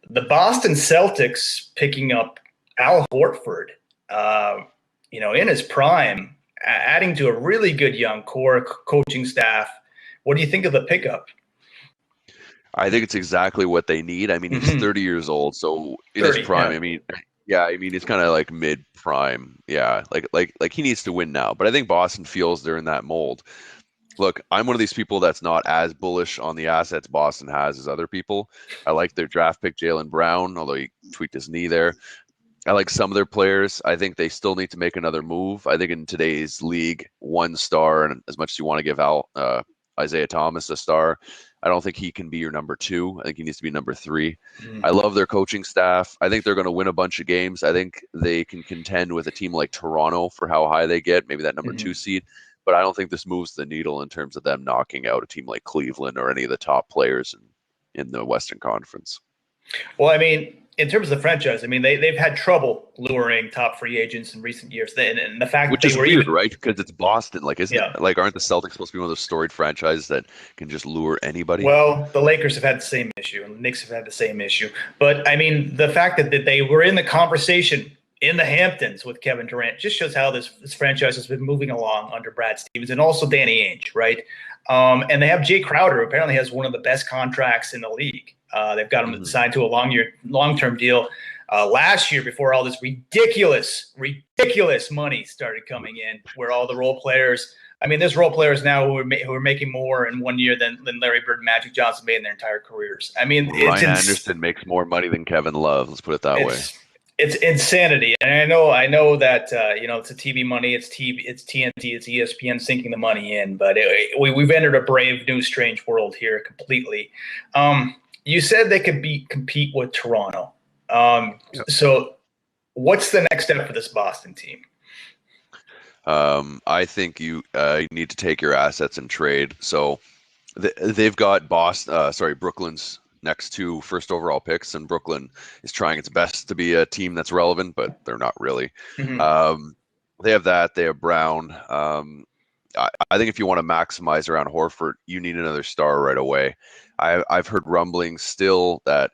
the Boston Celtics picking up Al Horford, in his prime, adding to a really good young core coaching staff. What do you think of the pickup? I think it's exactly what they need. I mean, he's 30 years old, so in his prime, Yeah. I mean, he's kind of like mid prime. Yeah, like he needs to win now. But I think Boston feels they're in that mold. Look, I'm one of these people that's not as bullish on the assets Boston has as other people. I like their draft pick, Jaylen Brown, although he tweaked his knee there. I like some of their players. I think they still need to make another move. I think in today's league, one star, and as much as you want to give Isaiah Thomas a star, I don't think he can be your number two. I think he needs to be number three. I love their coaching staff. I think they're going to win a bunch of games. I think they can contend with a team like Toronto for how high they get, maybe that number two seed. But I don't think this moves the needle in terms of them knocking out a team like Cleveland or any of the top players in the Western Conference. Well, I mean, in terms of the franchise, I mean, they've had trouble luring top free agents in recent years. And the fact Which that is weird, right? Because it's Boston. Like, isn't it? Like, aren't the Celtics supposed to be one of those storied franchises that can just lure anybody? Well, the Lakers have had the same issue, and the Knicks have had the same issue. But I mean, the fact that they were in the conversation in the Hamptons with Kevin Durant just shows how this franchise has been moving along under Brad Stevens and also Danny Ainge, right? And they have Jay Crowder, who apparently has one of the best contracts in the league. They've got him signed to a long-term deal last year before all this ridiculous money started coming in, where all the role players. I mean, there's role players now who are making more in 1 year than Larry Bird and Magic Johnson made in their entire careers. I mean, Ryan Anderson makes more money than Kevin Love. Let's put it that way. It's insanity, and I know that it's a TV money, it's TNT, it's ESPN sinking the money in, but we've entered a brave new strange world here completely. You said they could compete with Toronto. Yep. So what's the next step for this Boston team? I think you need to take your assets and trade. So they've got Brooklyn's next two first overall picks, and Brooklyn is trying its best to be a team that's relevant, but they're not really. They have that. They have Brown. I think if you want to maximize around Horford, you need another star right away. I've heard rumblings still that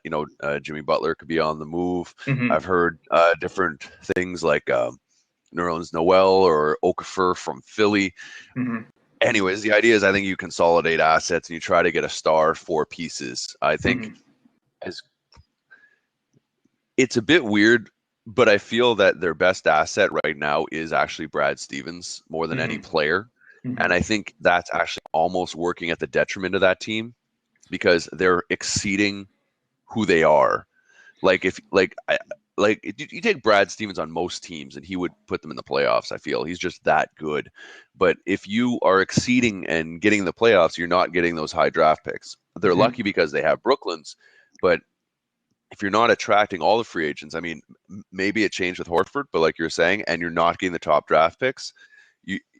Jimmy Butler could be on the move. I've heard different things like Nerlens Noel or Okafor from Philly. Anyways, the idea is I think you consolidate assets and you try to get a star for pieces. I think it's a bit weird, but I feel that their best asset right now is actually Brad Stevens more than any player. And I think that's actually almost working at the detriment of that team because they're exceeding who they are. You take Brad Stevens on most teams and he would put them in the playoffs, I feel. He's just that good. But if you are exceeding and getting the playoffs, you're not getting those high draft picks. They're lucky because they have Brooklyn's, but if you're not attracting all the free agents, I mean, maybe it changed with Horford, but like you're saying, and you're not getting the top draft picks,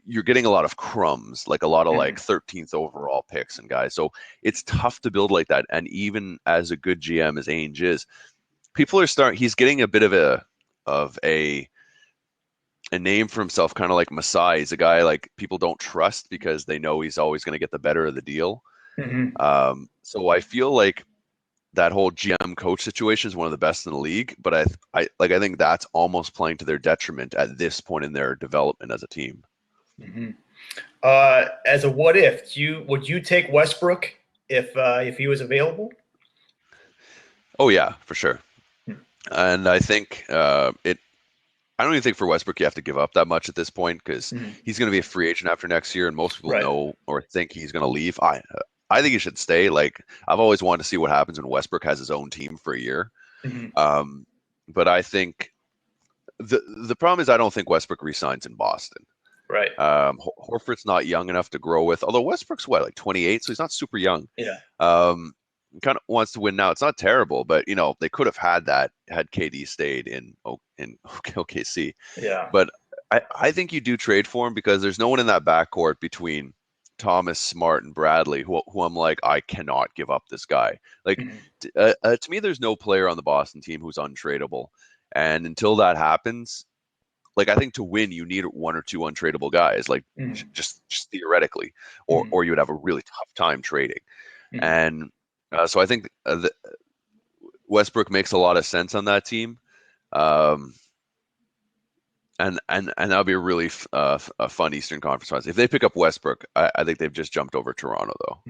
you're getting a lot of crumbs, like a lot of like 13th overall picks and guys. So it's tough to build like that. And even as a good GM as Ainge is, he's getting a bit of a name for himself, kind of like Masai. He's a guy like people don't trust because they know he's always going to get the better of the deal. So I feel like that whole GM coach situation is one of the best in the league, but I think that's almost playing to their detriment at this point in their development as a team. As a what if, would you take Westbrook if he was available? Oh yeah, for sure. And I think I don't even think for Westbrook you have to give up that much at this point because he's going to be a free agent after next year, and most people know or think he's going to leave. I think he should stay. Like I've always wanted to see what happens when Westbrook has his own team for a year. But I think the problem is I don't think Westbrook resigns in Boston. Right. Horford's not young enough to grow with, although Westbrook's like 28, so he's not super young. Yeah. Kind of wants to win now. It's not terrible, but they could have had KD stayed in OKC. Yeah. But I think you do trade for him because there's no one in that backcourt between Thomas, Smart, and Bradley who I'm like, I cannot give up this guy. Like to me, there's no player on the Boston team who's untradeable, and until that happens, like I think to win you need one or two untradeable guys, like just theoretically, or you would have a really tough time trading. And so I think Westbrook makes a lot of sense on that team. And that'll be a really a fun Eastern Conference Finals. If they pick up Westbrook, I think they've just jumped over Toronto, though.